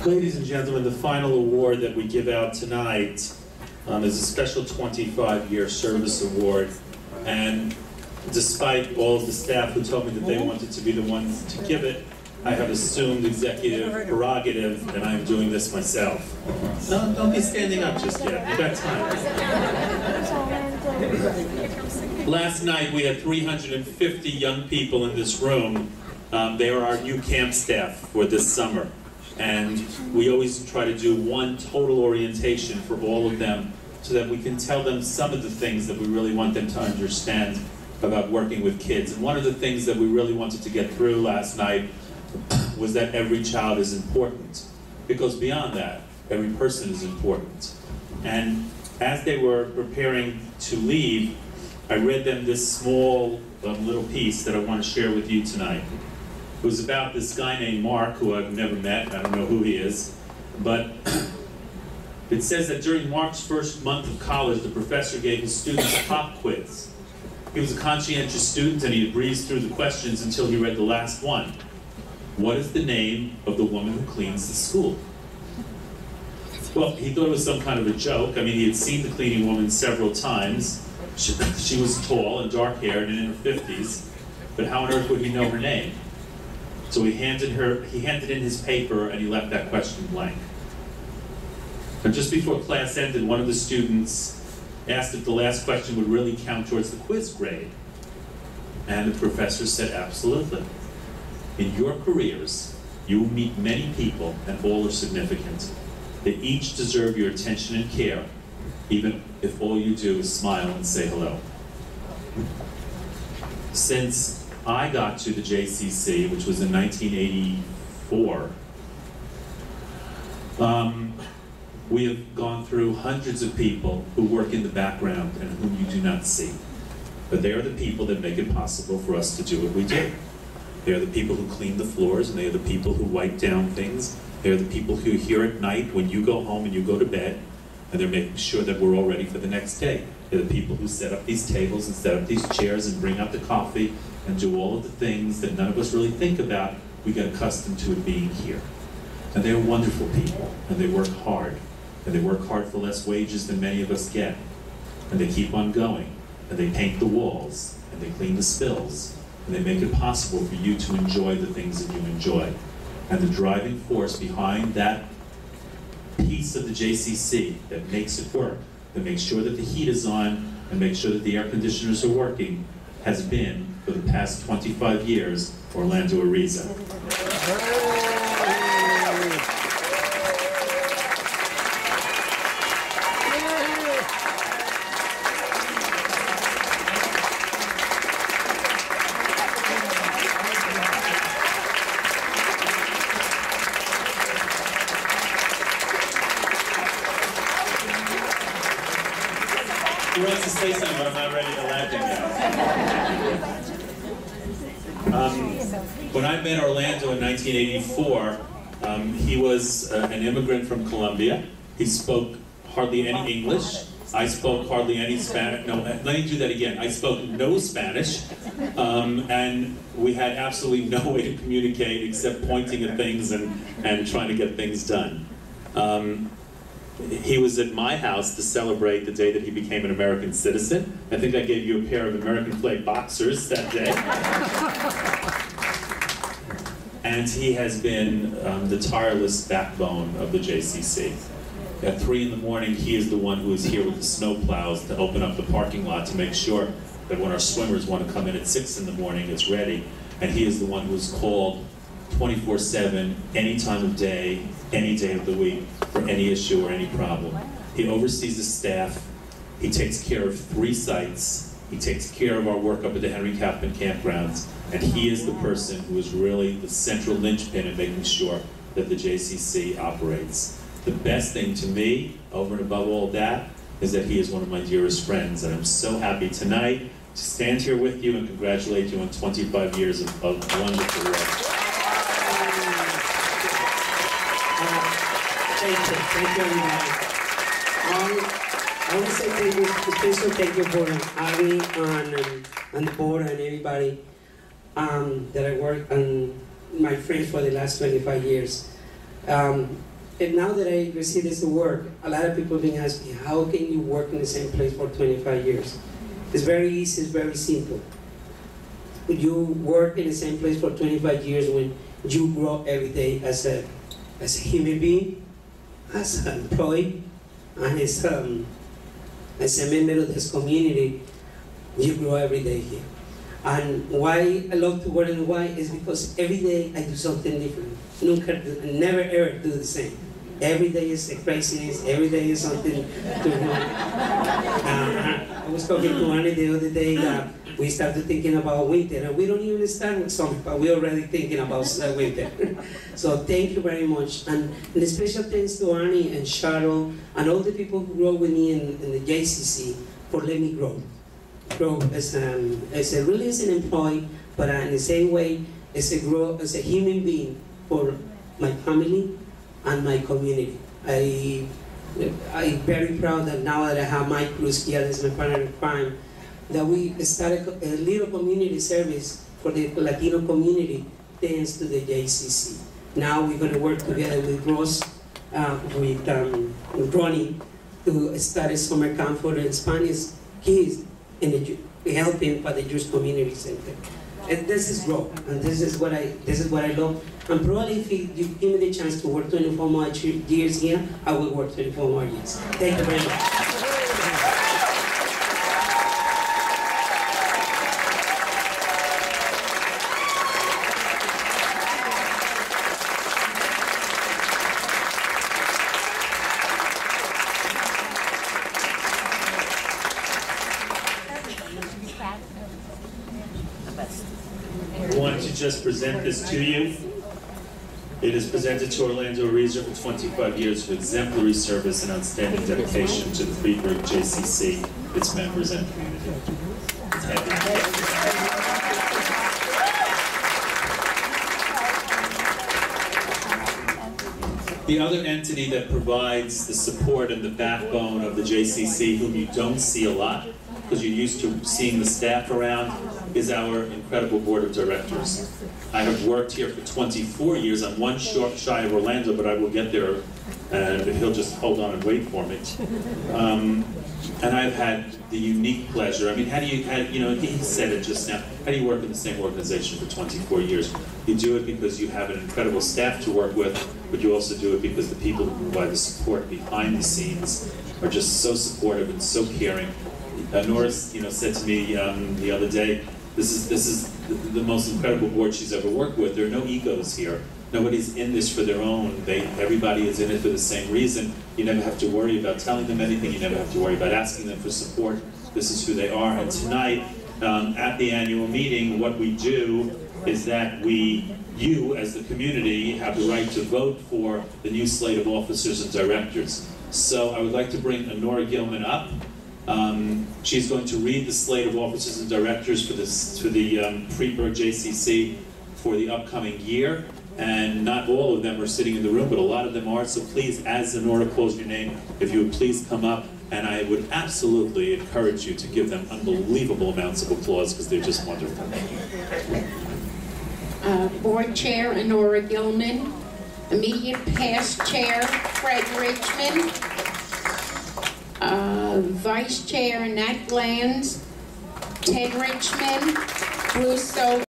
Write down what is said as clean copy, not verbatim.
Ladies and gentlemen, the final award that we give out tonight is a special 25-year service award. And despite all of the staff who told me that they wanted to be the ones to give it, I have assumed executive prerogative, and I'm doing this myself. No, don't be standing up just yet. We've got time. Last night, we had 350 young people in this room. They are our new camp staff for this summer. And we always try to do one total orientation for all of them so that we can tell them some of the things that we really want them to understand about working with kids. And one of the things that we really wanted to get through last night was that every child is important. Because beyond that, every person is important. And as they were preparing to leave, I read them this small little piece that I want to share with you tonight. It was about this guy named Mark, who I've never met. I don't know who he is. But it says that during Mark's first month of college, the professor gave his students a pop quiz. He was a conscientious student, and he had breezed through the questions until he read the last one. What is the name of the woman who cleans the school? Well, he thought it was some kind of a joke. I mean, he had seen the cleaning woman several times. She was tall and dark-haired and in her 50s, but how on earth would he know her name? So he handed in his paper, and he left that question blank. And just before class ended, one of the students asked if the last question would really count towards the quiz grade. And the professor said, absolutely. In your careers, you will meet many people, and all are significant. They each deserve your attention and care, even if all you do is smile and say hello. Since I got to the JCC, which was in 1984, we have gone through hundreds of people who work in the background and whom you do not see. But they are the people that make it possible for us to do what we do. They are the people who clean the floors, and they are the people who wipe down things. They are the people who are here at night when you go home and you go to bed, and they're making sure that we're all ready for the next day. They're the people who set up these tables and set up these chairs and bring out the coffee and do all of the things that none of us really think about. We get accustomed to it being here. And they're wonderful people, and they work hard. And they work hard for less wages than many of us get. And they keep on going. And they paint the walls, and they clean the spills, and they make it possible for you to enjoy the things that you enjoy. And the driving force behind that piece of the JCC that makes it work, that makes sure that the heat is on, and makes sure that the air conditioners are working, has been, for the past 25 years, Orlando Ariza. Who wants to say something, but I'm not ready to laugh yet? When I met Orlando in 1984, he was an immigrant from Colombia. He spoke hardly any English. I spoke hardly any Spanish. No, let me do that again. I spoke no Spanish, and we had absolutely no way to communicate except pointing at things and trying to get things done. He was at my house to celebrate the day that he became an American citizen. I think I gave you a pair of American flag boxers that day. And he has been the tireless backbone of the JCC. At 3 in the morning, he is the one who is here with the snow plows to open up the parking lot to make sure that when our swimmers want to come in at 6 in the morning, it's ready. And he is the one who is called 24/7, any time of day, any day of the week, for any issue or any problem. He oversees the staff. He takes care of 3 sites. He takes care of our work up at the Henry Kaplan campgrounds. And he is the person who is really the central linchpin in making sure that the JCC operates. The best thing to me, over and above all that, is that he is one of my dearest friends. And I'm so happy tonight to stand here with you and congratulate you on 25 years of wonderful work. Thank you, everybody. I want to say say a special thank you for Ari and the board and everybody that I work and my friends for the last 25 years. And now that I receive this award, a lot of people have been asking me, how can you work in the same place for 25 years? It's very easy, it's very simple. You work in the same place for 25 years when you grow every day as a human being, as an employee, and as a member of this community. You grow every day here. And why I love to work in why is because every day I do something different. Never ever do the same. Every day is a craziness, every day is something to do. I was talking to Annie the other day that we started thinking about winter, and we don't even start with summer, but we're already thinking about winter. So thank you very much. And a special thanks to Annie and Cheryl and all the people who grow with me in the JCC for letting me grow. Grow as really as an employee, but in the same way as a human being for my family and my community. I'm very proud that now that I have Mike Cruz here as my partner in crime, that we started a little community service for the Latino community thanks to the JCC. Now we're going to work together with Ross, with Ronnie, to start a summer camp for the Spanish kids in helping for the Jewish Community Center. And this is growth, and this is what I love. And probably if you give me the chance to work 24 more years here, I will work 24 more years. Thank you very much. I wanted to just present this to you. It is presented to Orlando Ariza for 25 years of exemplary service and outstanding dedication to the Freeburg JCC, its members, and community. It's heavy. The other entity that provides the support and the backbone of the JCC, whom you don't see a lot, because you're used to seeing the staff around, is our incredible board of directors. I have worked here for 24 years. I'm one short shy of Orlando, but I will get there, and he'll just hold on and wait for me. And I've had the unique pleasure. I mean, he said it just now, how do you work in the same organization for 24 years? You do it because you have an incredible staff to work with, but you also do it because the people who provide the support behind the scenes are just so supportive and so caring. Nora, said to me the other day, this is the most incredible board she's ever worked with. There are no egos here. Nobody's in this for their own. Everybody is in it for the same reason. You never have to worry about telling them anything. You never have to worry about asking them for support. This is who they are. And tonight, at the annual meeting, what we do is that you as the community have the right to vote for the new slate of officers and directors. So I would like to bring Nora Gilman up. She's going to read the slate of officers and directors for the Freeburg JCC for the upcoming year. And not all of them are sitting in the room, but a lot of them are. So please, as Nora calls your name, if you would please come up. And I would absolutely encourage you to give them unbelievable amounts of applause because they're just wonderful. Board Chair Nora Gilman, immediate past Chair Fred Richmond, Vice Chair Nat Glanz, Ted Richmond, Bruce